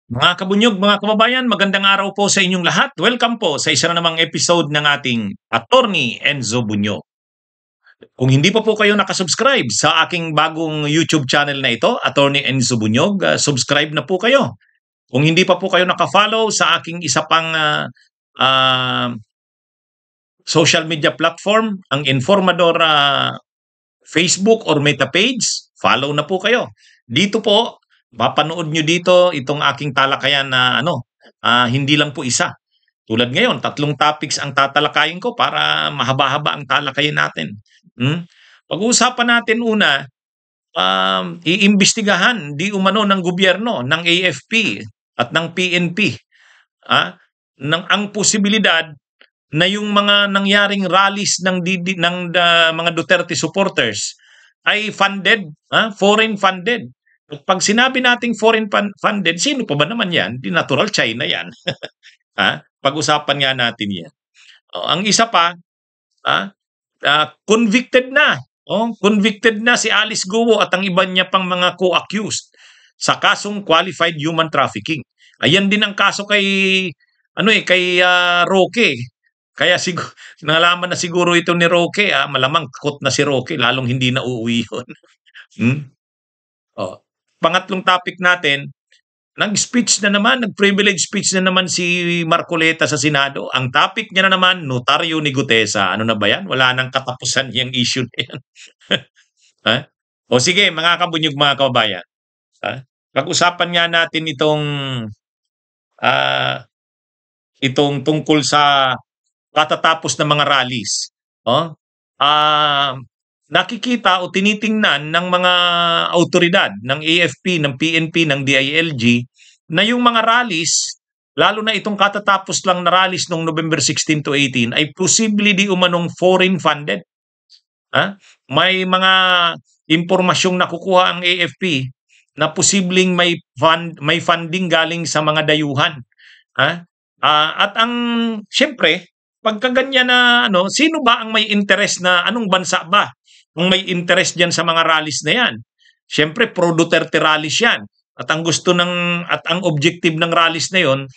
Mga kabunyog, mga kababayan, magandang araw po sa inyong lahat. Welcome po sa isa na namang episode ng ating Attorney Enzo Bunyog. Kung hindi pa po kayo nakasubscribe sa aking bagong YouTube channel na ito, Attorney Enzo Bunyog, subscribe na po kayo. Kung hindi pa po kayo nakafollow sa aking isa pang ah, social media platform, ang Informador Facebook or Meta page, follow na po kayo. Dito po, mapanood nyo dito itong aking talakayan na hindi lang po isa. Tulad ngayon, 3 topics ang tatalakayin ko para mahaba-haba ang talakayan natin. Pag-uusapan natin una, iimbestigahan di umano ng gobyerno, ng AFP at ng PNP ang posibilidad na yung mga nangyaring rallies ng mga Duterte supporters ay funded, foreign funded. At pag sinabi nating foreign funded, sino pa ba naman yan? Di natural China yan. Pag-usapan nga natin yan. Ang isa pa, convicted na. Convicted na si Alice Guo at ang iba niya pang mga co-accused sa kasong qualified human trafficking. Ayan din ang kaso kay Roque. Kaya siguro nalaman na siguro ito ni Roque, malamang takot na si Roque, lalong hindi na uuwi yun. Pangatlong topic natin, nag-speech na naman, nag-privilege speech na naman si Marcoleta sa Senado. Ang topic niya na naman, notaryo ni Gutesa. Ano na ba yan? Wala nang katapusan yung issue na yan. O sige, mga kabunyog, mga kababayan. Pag-usapan nga natin itong tungkol sa katatapos ng mga rallies. Nakikita o tinitingnan ng mga autoridad ng AFP, ng PNP, ng DILG na yung mga rallies, lalo na itong katatapos lang na rallies noong November 16 to 18 ay posibleng di umanong foreign funded. May mga impormasyong nakukuha ang AFP na posibleng may funding galing sa mga dayuhan. At ang siyempre, pagka ganyan na sino ba ang may interest na anong bansa ba ang may interest diyan sa mga rallies na yan? Siyempre pro Duterte rallies yan. At ang ang objective ng rallies na yon,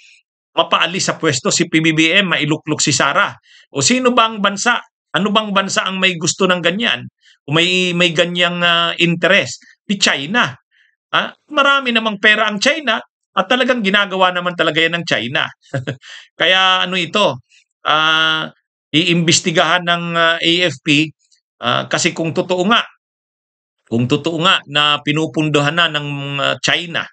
mapaalis sa pwesto si PBBM, mailuklok si Sara. O sino ba ang bansa? Ano bang bansa ang may gusto ng ganyan? O may ganyang interest? Di China. Marami namang pera ang China at talagang ginagawa naman talaga yan ng China. Kaya iimbestigahan ng AFP kasi kung totoo nga na pinupundohan na ng China,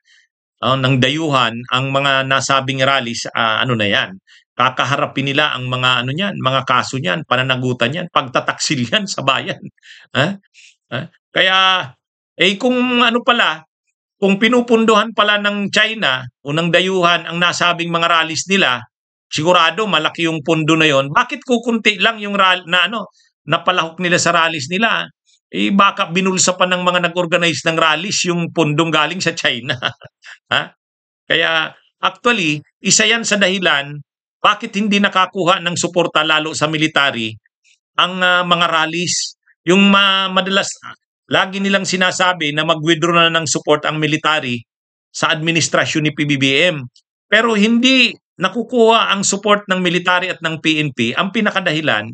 ng dayuhan ang mga nasabing rallies, na yan. Kakaharapin nila ang mga mga kaso niyan, pananagutan yan, pagtataksil yan sa bayan. Kaya kung pinupunduhan pala ng China o ng dayuhan ang nasabing mga rallies nila, sigurado malaki yung pondo na yon. Bakit kukunti lang yung napalahok nila sa rallies nila? Baka binulsa pa ng mga nag-organize ng rallies yung pondong galing sa China. Kaya actually, isa yan sa dahilan bakit hindi nakakuha ng suporta lalo sa military ang mga rallies. Yung madalas, lagi nilang sinasabi na mag-withdraw na ng support ang military sa administrasyon ni PBBM. Pero hindi nakukuha ang support ng military at ng PNP. Ang pinakadahilan,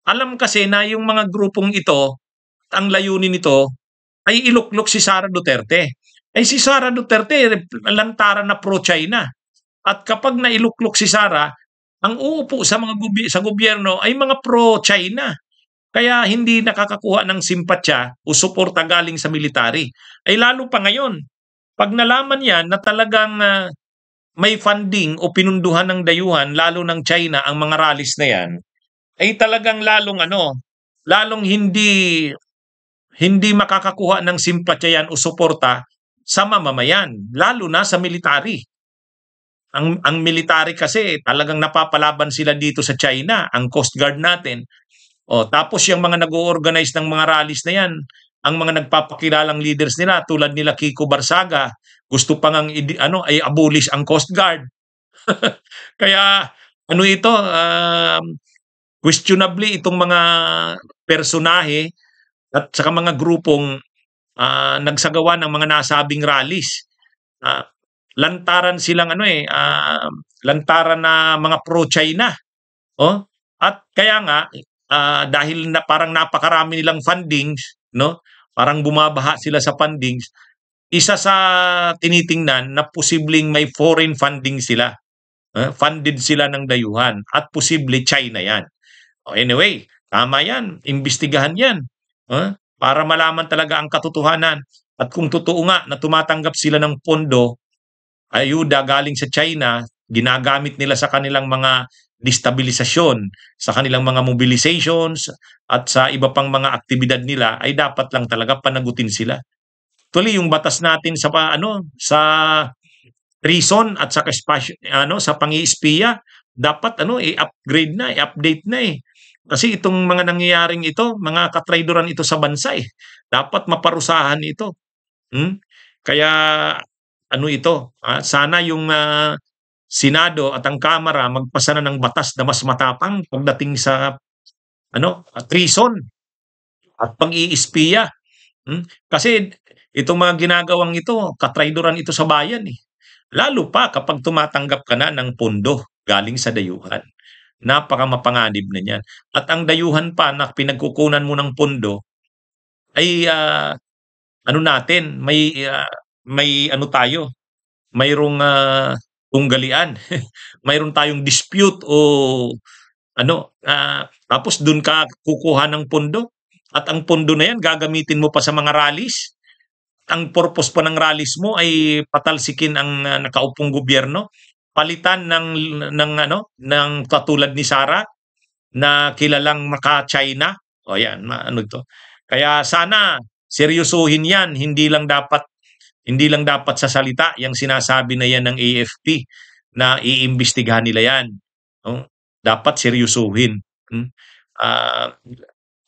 alam kasi na yung mga grupong ito, ang layunin nito ay iluklok si Sara Duterte. Si Sara Duterte, lantaran na pro-China. At kapag nailuklok si Sara, ang uupo sa sa gobyerno ay mga pro-China. Kaya hindi nakakakuha ng simpatya o suporta galing sa military. Lalo pa ngayon, pag nalaman yan na talagang may funding o pinunduhan ng dayuhan, lalo ng China, ang mga rallies na yan, ay talagang lalong hindi makakakuha ng simpatya yan o suporta sa mamamayan, lalo na sa military. Ang military kasi talagang napapalaban sila dito sa China, ang Coast Guard natin. Tapos yung mga nag-o-organize ng mga rallies na yan, ang mga nagpapakilalang leaders nila tulad nila Kiko Barsaga, gusto pa ngang ay abolish ang Coast Guard. Kaya questionably itong mga personahe at saka mga grupong nagsagawa ng mga nasabing rallies. lantaran silang lantaran na mga pro-China. Oh, at kaya nga dahil na parang napakarami nilang fundings, no? Parang bumabaha sila sa fundings. Isa sa tinitingnan na posibleng may foreign funding sila. Funded sila ng dayuhan at posible China 'yan. Anyway, tama 'yan, imbestigahan 'yan. Para malaman talaga ang katotohanan at kung totoo nga na tumatanggap sila ng pondo, ayuda galing sa China, ginagamit nila sa kanilang mga destabilisasyon, sa kanilang mga mobilizations at sa iba pang mga aktibidad nila, ay dapat lang talaga panagutin sila. Tuloy yung batas natin sa treason at sa sa pangi-espiya, dapat i-upgrade na, i-update na eh. Kasi itong mga nangyayaring ito, mga katraidoran ito sa bansa eh. Dapat maparusahan ito. Kaya sana yung Senado at ang Kamara magpasa na ng batas na mas matapang pagdating sa treason at pang-iispiya. Kasi itong mga ginagawang ito, katraidoran ito sa bayan eh. Lalo pa kapag tumatanggap ka na ng pondo galing sa dayuhan. Napakamapanganib na niyan. At ang dayuhan pa na pinagkukunan mo ng pondo ay mayroong tunggalian. Mayroon tayong dispute o tapos dun ka kukuha ng pondo at ang pondo na yan gagamitin mo pa sa mga rallies. Ang purpose pa ng rallies mo ay patalsikin ang nakaupong gobyerno, palitan ng katulad ni Sara na kilalang maka-China. O yan, ito. Kaya sana seryosohin yan, hindi lang dapat sa salita yung sinasabi na yan ng AFP na iimbestigahan nila yan. Dapat seryosohin.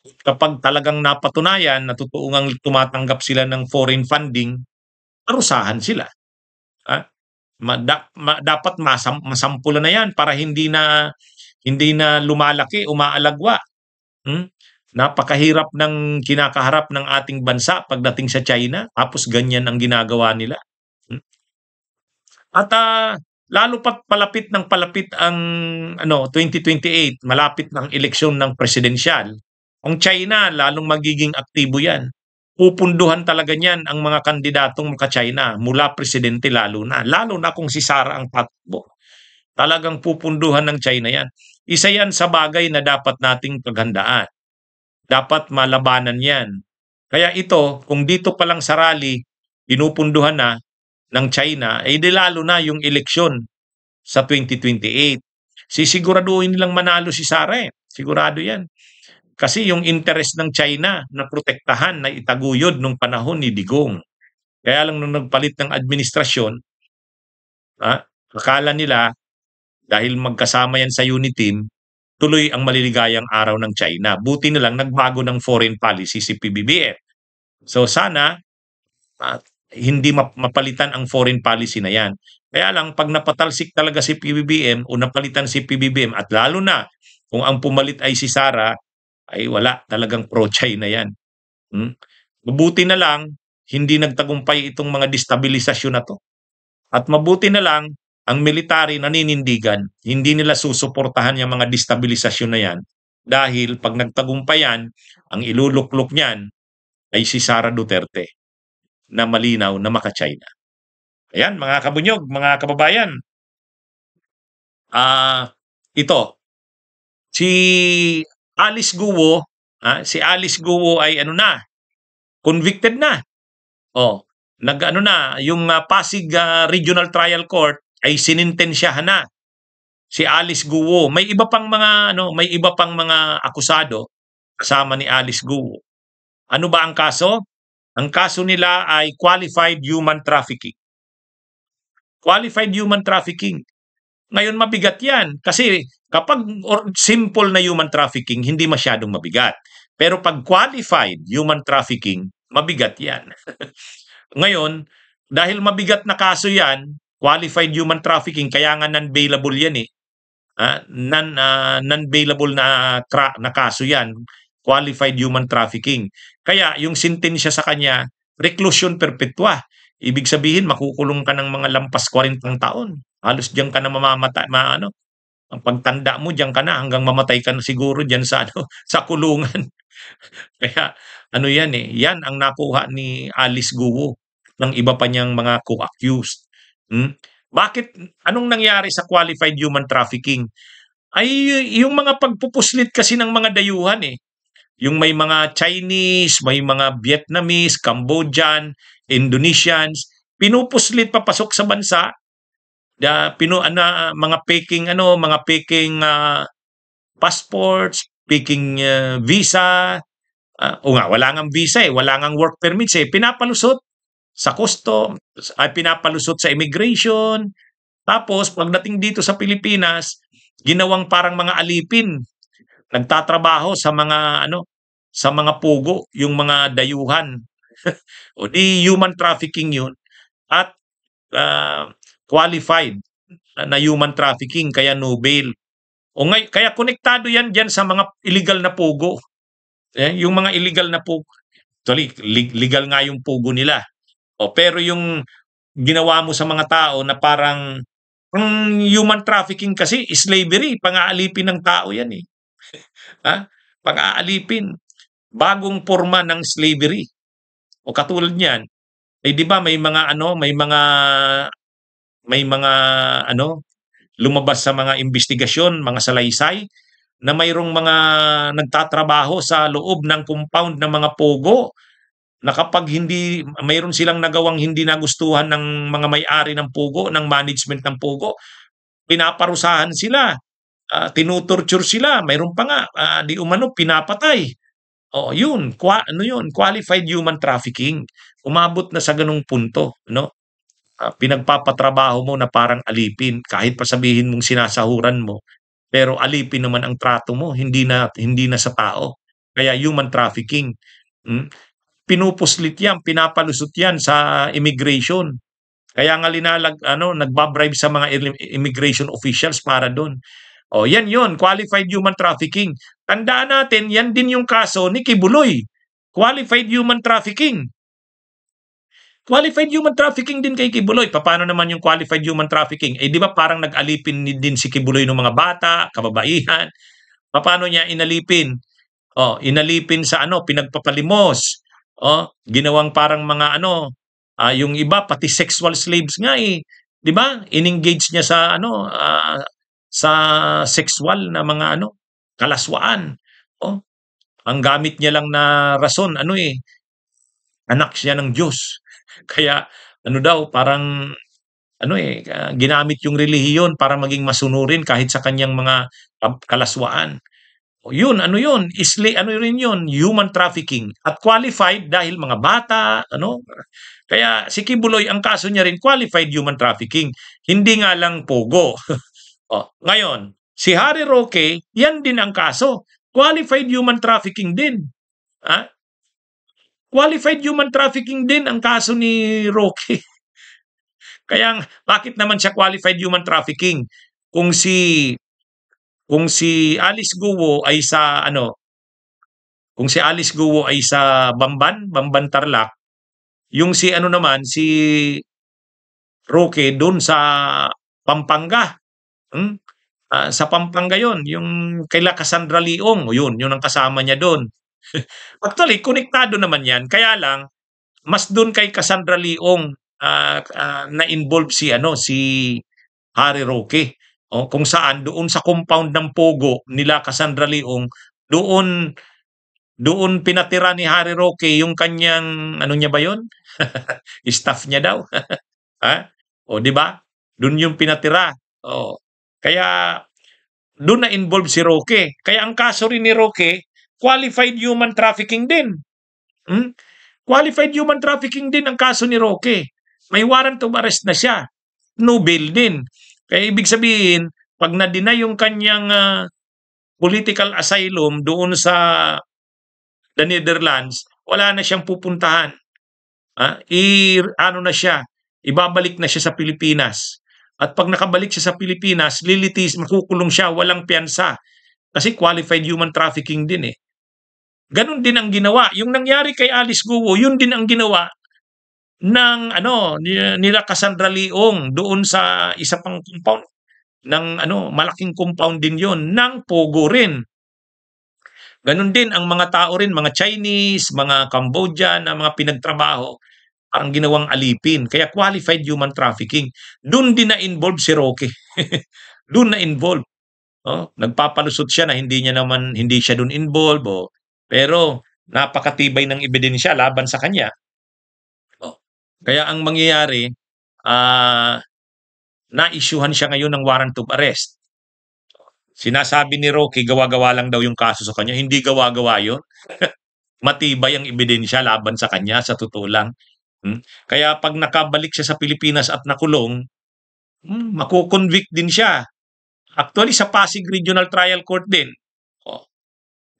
Kapag talagang napatunayan na totoong tumatanggap sila ng foreign funding, parusahan sila. Dapat masampulan na yan para hindi na lumalaki, umaalagwa. Napakahirap ng kinakaharap ng ating bansa pagdating sa China, tapos ganyan ang ginagawa nila. At lalo pat palapit ang 2028, malapit ng eleksyon ng presidensyal. Ang China, lalong magiging aktibo yan. Pupunduhan talaga niyan ang mga kandidatong maka-China mula presidente lalo na kung si Sara ang tatakbo. Talagang pupunduhan ng China yan. Isa yan sa bagay na dapat nating paghandaan. Dapat malabanan yan. Kaya ito, kung dito pa lang sa rally, pinupunduhan na ng China, di lalo na yung eleksyon sa 2028. Sisiguraduhin nilang manalo si Sara eh. Sigurado yan. Kasi yung interest ng China na protektahan, na itaguyod nung panahon ni Digong. Kaya lang nung nagpalit ng administrasyon, akala nila, dahil magkasama yan sa UNITEAM, tuloy ang maliligayang araw ng China. Buti na lang nagbago ng foreign policy si PBBM. So sana hindi mapalitan ang foreign policy na yan. Kaya lang pag napatalsik talaga si PBBM o napalitan si PBBM at lalo na kung ang pumalit ay si Sara, ay wala, talagang pro-China yan. Mabuti na lang hindi nagtagumpay itong mga destabilisasyon na to. At mabuti na lang ang military naninindigan, hindi nila susuportahan yung mga destabilisasyon na yan dahil pag nagtagumpay yan, ang iluluklok niyan ay si Sara Duterte na malinaw na maka-China. Ayan, mga kabunyog, mga kababayan. Ito, si Alice Guo ay convicted na. Yung Pasig Regional Trial Court ay sinintensyahan na si Alice Guo. May iba pang mga akusado kasama ni Alice Guo. Ano ba ang kaso? Ang kaso nila ay qualified human trafficking. Qualified human trafficking. Ngayon mabigat 'yan kasi kapag simple na human trafficking hindi masyadong mabigat. Pero pag qualified human trafficking, mabigat 'yan. Ngayon, dahil mabigat na kaso 'yan, qualified human trafficking, kaya nga non-bailable 'yan eh. Non-bailable na kaso 'yan, qualified human trafficking. Kaya yung sentensya sa kanya, reclusion perpetua. Ibig sabihin makukulong ka ng mga lampas 40 taon. Halos diyan ka na mamamatay, ang pagtanda mo diyan ka na hanggang mamatay ka na siguro diyan sa ano, sa kulungan. Kaya ano 'yan, eh, 'yan ang nakuha ni Alice Guo ng iba pa niyang mga co-accused. Bakit anong nangyari sa qualified human trafficking? Ay yung mga pagpupuslit kasi ng mga dayuhan, eh. Yung may mga Chinese, may mga Vietnamese, Cambodian, Indonesians, pinupuslit papasok sa bansa, mga faking passports, faking visa, o nga wala ngang visa, eh, wala ngang work permits, eh, pinapalusot sa customs, ay pinapalusot sa immigration. Tapos pagdating dito sa Pilipinas, ginawang parang mga alipin, nagtatrabaho sa mga pugo, yung mga dayuhan. O di human trafficking yun at qualified na human trafficking, kaya no bail. Kaya konektado yan dyan sa mga illegal na pugo. Yung mga illegal na pugo, actually, legal nga yung pugo nila. Pero yung ginawa mo sa mga tao na parang ang human trafficking kasi slavery, pang-aalipin ng tao yan, eh. Pang-aalipin, bagong forma ng slavery. O katulad niyan, eh di ba may mga ano lumabas sa mga investigasyon, mga salaysay na mayroong mga nagtatrabaho sa loob ng compound ng mga pogo na kapag mayroon silang nagawang hindi nagustuhan ng mga may-ari ng pugo, ng management ng pugo, pinaparusahan sila, tinutorture sila, mayroon pa nga di umano pinapatay. Yun, qualified human trafficking. Umabot na sa ganung punto, no? Pinagpapatrabaho mo na parang alipin, kahit pa sabihin mong sinasahuran mo, pero alipin naman ang trato mo, hindi na sa tao. Kaya human trafficking. Hmm? Pinupuslit yan, pinapalusot yan sa immigration. Kaya nga nagbabribe sa mga immigration officials para doon. Yan yun, qualified human trafficking. Tandaan natin, yan din yung kaso ni Kibuloy. Qualified human trafficking. Qualified human trafficking din kay Kibuloy. Paano naman yung qualified human trafficking? Eh di ba parang nag-alipin din si Kibuloy ng mga bata, kababaihan? Paano niya inalipin? Inalipin sa pinagpapalimos. Ginawang parang mga yung iba pati sexual slaves nga, eh. 'Di ba? In-engage niya sa sexual na mga kalaswaan. Ang gamit niya lang na rason anak siya ng Diyos. Kaya parang ginamit yung relihiyon para maging masunurin kahit sa kanyang mga kalaswaan. Yun rin yun, human trafficking. At qualified dahil mga bata, Kaya si Kibuloy, ang kaso niya rin qualified human trafficking. Hindi nga lang pogo. Ngayon, si Harry Roque, yan din ang kaso. Qualified human trafficking din. Qualified human trafficking din ang kaso ni Roque. Kaya bakit naman siya qualified human trafficking? Kung si Alice Guo ay sa Bamban Tarlac, yung si Roque doon sa Pampanga. Sa Pampanga yon, yung kaila Cassandra Leong, yun ang kasama niya doon. Actually, konektado naman yan. Kaya lang, mas doon kay Cassandra Leong na-involve si Harry Roque. Kung saan, doon sa compound ng Pogo nila Cassandra Leong, doon pinatira ni Harry Roque yung kanyang, niya ba yun? Staff niya daw. Di ba? Doon yung pinatira. Kaya doon na-involve si Roque. Kaya ang kaso rin ni Roque, qualified human trafficking din. Qualified human trafficking din ang kaso ni Roque. May warrant of arrest na siya. No bail din. Kaya ibig sabihin, pag na-deny yung kanyang political asylum doon sa the Netherlands, wala na siyang pupuntahan. Na siya, ibabalik na siya sa Pilipinas. At pag nakabalik siya sa Pilipinas, makukulong siya, walang piyansa. Kasi qualified human trafficking din, eh. Ganon din ang ginawa. Yung nangyari kay Alice Guo, yun din ang ginawa ng ano, nila Cassandra Leong doon sa isa pang compound ng ano, malaking compound din 'yon ng Pogo rin. Gano'n din ang mga tao rin, mga Chinese, mga Cambodian na mga pinagtrabaho, parang ginawang alipin. Kaya qualified human trafficking. Do'n din na-involve si Roque. Do'n na-involve. Oh, nagpapalusot siya na hindi siya do'n involved, oh. Pero napakatibay ng ebidensya laban sa kanya. Oh. Kaya ang mangyayari, ah, na-isyuhan siya ngayon ng warrant of arrest. Sinasabi ni Roque gawa-gawa lang daw yung kaso sa kanya, hindi gawa-gawa 'yun. Matibay ang ebidensya laban sa kanya sa totoo lang. Kaya 'pag nakabalik siya sa Pilipinas at nakulong, mako-convict din siya. Actually sa Pasig Regional Trial Court din. Oh,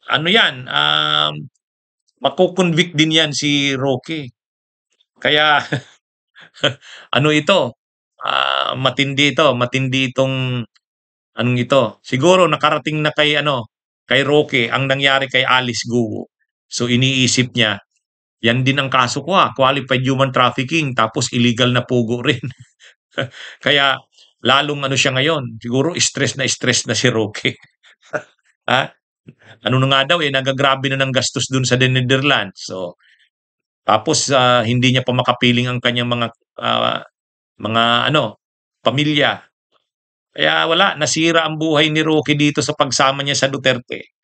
ano 'yan, mako-convict din 'yan si Roque. Kaya ano ito, matindi itong anong ito. Siguro nakarating na kay ano, kay Roque ang nangyari kay Alice Guo. So iniisip niya, yan din ang kaso ko, qualified human trafficking tapos illegal na pugo rin. Kaya lalong ano siya ngayon, siguro stress na si Roque. Ha? Ano na nga daw nagagrabe na ng gastos dun sa Netherlands. So tapos hindi niya pa makapiling ang kanyang mga ano, pamilya. Kaya wala, nasira ang buhay ni Roque dito sa pagsama niya sa Duterte.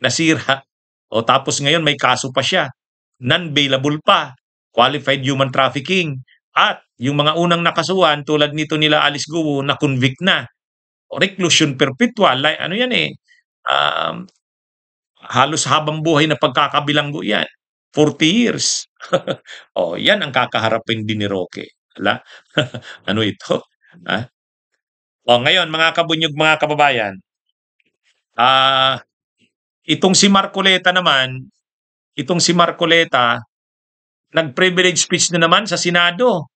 Nasira. O tapos ngayon may kaso pa siya. Non-bailable pa. Qualified human trafficking. At yung mga unang nakasuhan tulad nito nila Alice Guo na convict na. O reclusion perpetual. Ano yan um, halos habang buhay na pagkakabilanggo yan. 40 years. O yan ang kakaharapin din ni Roque. Hala? Ano ito? Ha? O ngayon mga kabunyog, mga kababayan, itong si Marcoleta naman, nag-privilege speech na naman sa Senado.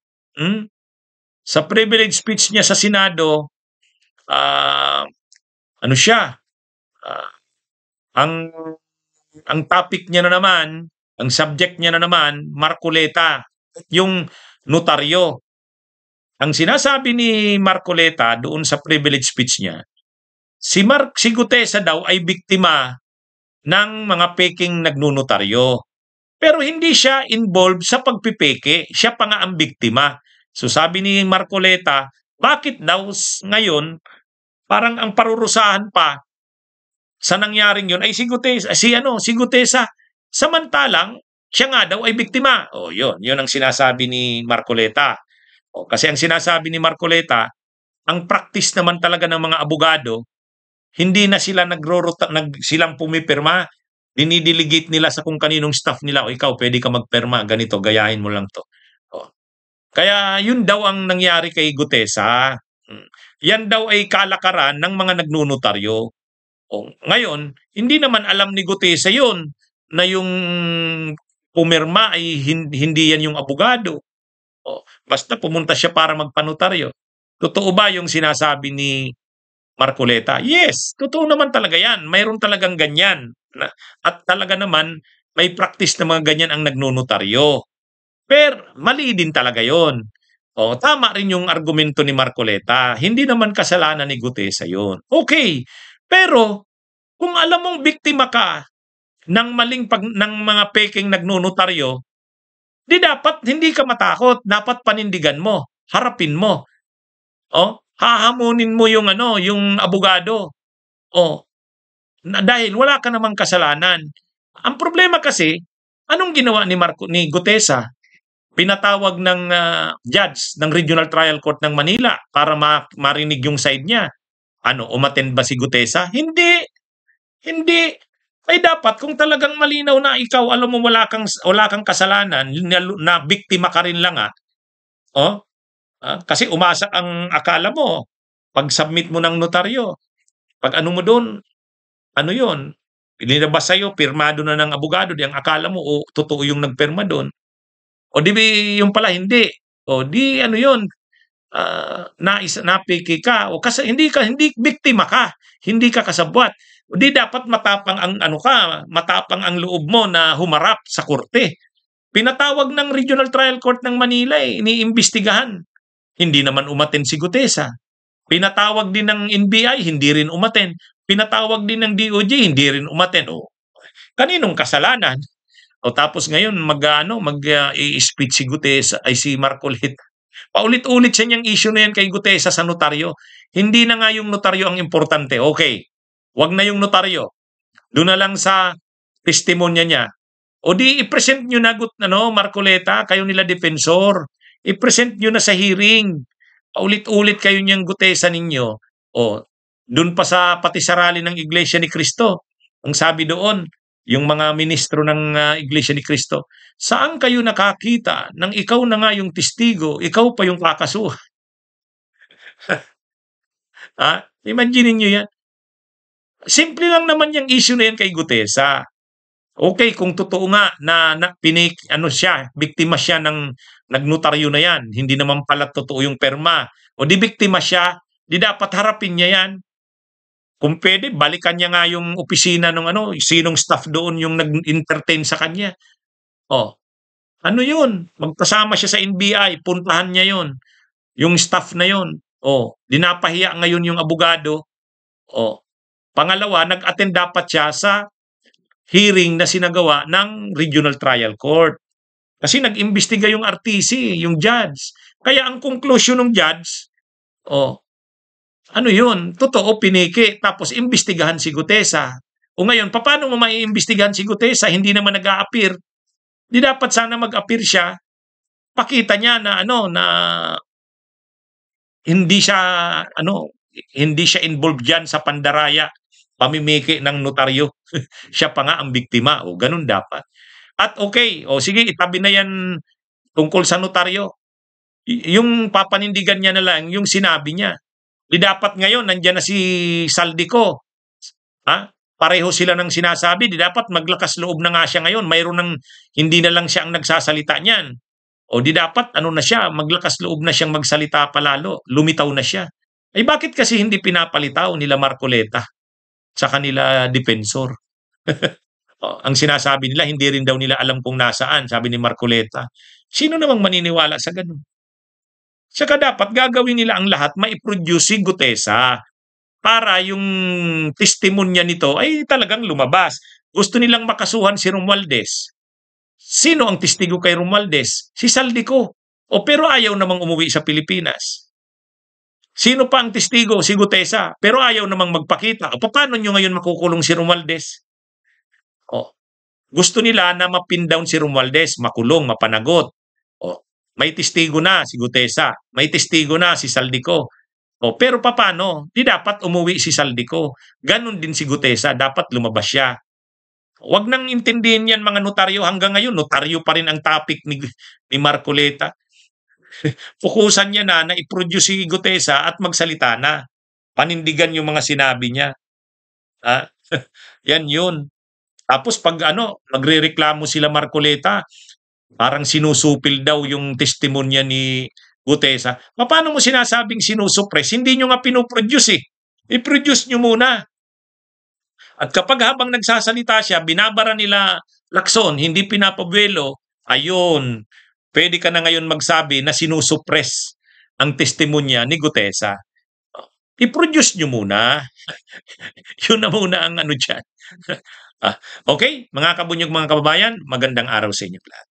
Sa privilege speech niya sa Senado, ano siya, ang topic niya na naman, ang subject niya na naman, Marcoleta, yung notaryo. Ang sinasabi ni Marcoleta doon sa privilege speech niya, si Gutesa daw ay biktima ng mga peking nagnunotaryo. Pero hindi siya involved sa pagpipeke, siya pa nga ang biktima. So sabi ni Marcoleta, bakit daw ngayon parang ang parurusahan pa sa nangyaring yun ay si Gutesa. Samantalang siya nga daw ay biktima. O yun ang sinasabi ni Marcoleta. O, kasi ang sinasabi ni Marcoleta, ang practice naman talaga ng mga abogado, hindi na sila silang pumipirma. Dinidelegate nila sa kung kaninong staff nila, o ikaw pwede ka magpirma, ganito, gayahin mo lang to. O. Kaya yun daw ang nangyari kay Gutesa. Yan daw ay kalakaran ng mga nagnunotaryo. O, ngayon, hindi naman alam ni Gutesa yun na yung pumirma ay hindi yan yung abogado. O, basta pumunta siya para magpanotaryo. Totoo ba yung sinasabi ni Marcoleta? Yes, totoo naman talaga yan. Mayroon talagang ganyan. At talaga naman, may practice na mga ganyan ang nagnonotaryo. Pero mali din talaga yon. O, tama rin yung argumento ni Marcoleta. Hindi naman kasalanan ni Gutesa yon. Okay, pero kung alam mong biktima ka ng ng mga peking nagnonotaryo, di dapat hindi ka matakot. Dapat panindigan mo. Harapin mo. O, hahamunin mo yung yung abogado. O, dahil wala ka namang kasalanan. Ang problema kasi, anong ginawa ni Gutesa? Pinatawag ng judge ng Regional Trial Court ng Manila para marinig yung side niya. Umattend ba si Gutesa? Hindi. Hindi. Ay dapat kung talagang malinaw na ikaw, alam mo wala kang kasalanan, na biktima ka rin lang kasi umasa ang akala mo pag-submit mo ng notaryo. Pag ano mo doon, ano yun? Inilabas sa'yo, pirmado na ng abogado, di ang akala mo totoo yung nagpirma doon. O di yung pala hindi. O di ano yun, napiki ka o kasi hindi biktima ka, hindi ka kasabwat. O di dapat matapang ang matapang ang loob mo na humarap sa korte. Pinatawag ng Regional Trial Court ng Manila, iniimbestigahan. Hindi naman umattend si Gutesa. Pinatawag din ng NBI, hindi rin umattend. Pinatawag din ng DOJ, hindi rin umattend. O, kaninong kasalanan? O tapos ngayon i-speech si Gutesa ay si Marcoleta. Paulit-ulit siya niyang issue na yan kay Gutesa sa notaryo. Hindi na nga yung notaryo ang importante. Okay, wag na yung notaryo. Doon na lang sa testimonya niya. O di i-present nyo na Marcoleta, kayo nila defensor. I-present nyo na sa hearing. Paulit-ulit kayo niyang Gutesa ninyo. O doon pa sa pati sa rally ng Iglesia ni Cristo. Ang sabi doon, yung mga ministro ng Iglesia ni Cristo, saan kayo nakakita nang ikaw na nga yung testigo, ikaw pa yung kakasuhan? Imagine niyo yan. Simple lang naman yung issue na yan kay Gutesa. Okay, kung totoo nga na biktima siya ng nagnotaryo na yan, hindi naman pala totoo yung perma, o di biktima siya, di dapat harapin niya yan. Kung pwede, balikan niya nga yung opisina ng sinong staff doon yung nag-entertain sa kanya. Ano yun? Magpasama siya sa NBI, puntahan niya yun. Yung staff na yun. Dinapahiya ngayon yung abogado. Pangalawa, nag-attend dapat siya sa hearing na sinagawa ng Regional Trial Court. Kasi nag-imbestiga yung RTC, yung judge. Kaya ang conclusion ng judge, ano yun? Totoo, piniki. Tapos imbestigahan si Gutesa. O ngayon, paano mo maiimbestigahan si Gutesa? Hindi naman nag-a-appear. Di dapat sana mag-appear siya. Pakita niya na na hindi siya involved diyan sa pandaraya, pamimiki ng notaryo. Siya pa nga ang biktima. O ganun dapat. At okay, sige, itabi na yan tungkol sa notaryo. Yung papanindigan niya na lang, yung sinabi niya. Di dapat ngayon, nandiyan na si Saldico. Pareho sila ng sinasabi. Di dapat maglakas loob na nga siya ngayon. Mayroon ng, hindi na lang siya ang nagsasalita niyan. O di dapat, na siya, maglakas loob na siyang magsalita palalo. Lumitaw na siya. Ay bakit kasi hindi pinapalitaw nila Marcoleta sa kanila defensor? Ang sinasabi nila, hindi rin daw nila alam kung nasaan, sabi ni Marcoleta. Sino namang maniniwala sa ganun? Saka dapat gagawin nila ang lahat, maiproduce si Gutesa para yung testimonya nito ay talagang lumabas. Gusto nilang makasuhan si Romualdez. Sino ang testigo kay Romualdez? Si Saldico. Pero ayaw namang umuwi sa Pilipinas. Sino pa ang testigo? Si Gutesa. Pero ayaw namang magpakita. Paano nyo ngayon makukulong si Romualdez? Gusto nila na mapin down si Romualdez, makulong, mapanagot. May testigo na si Gutesa, may testigo na si Saldico. Pero paano? Di dapat umuwi si Saldico. Ganon din si Gutesa, dapat lumabas siya. Huwag nang intindihin yan mga notaryo. Hanggang ngayon, notaryo pa rin ang topic ni Marcoleta. Pukusan niya na i-produce si Gutesa at magsalita na. Panindigan yung mga sinabi niya. Yan yun. Tapos pag magrereklamo sila Marcoleta, parang sinusupil daw yung testimonya ni Gutesa. Paano mo sinasabing sinusuppress? Hindi nyo nga pinoproduce eh. I-produce nyo muna. At kapag habang nagsasalita siya, binabara nila Lacson, hindi pinapabuelo, ayun, pwede ka na ngayon magsabi na sinusuppress ang testimonya ni Gutesa. I-produce nyo muna. Yun na muna ang dyan. Okay, mga kabunyog, mga kababayan, magandang araw sa inyo lahat.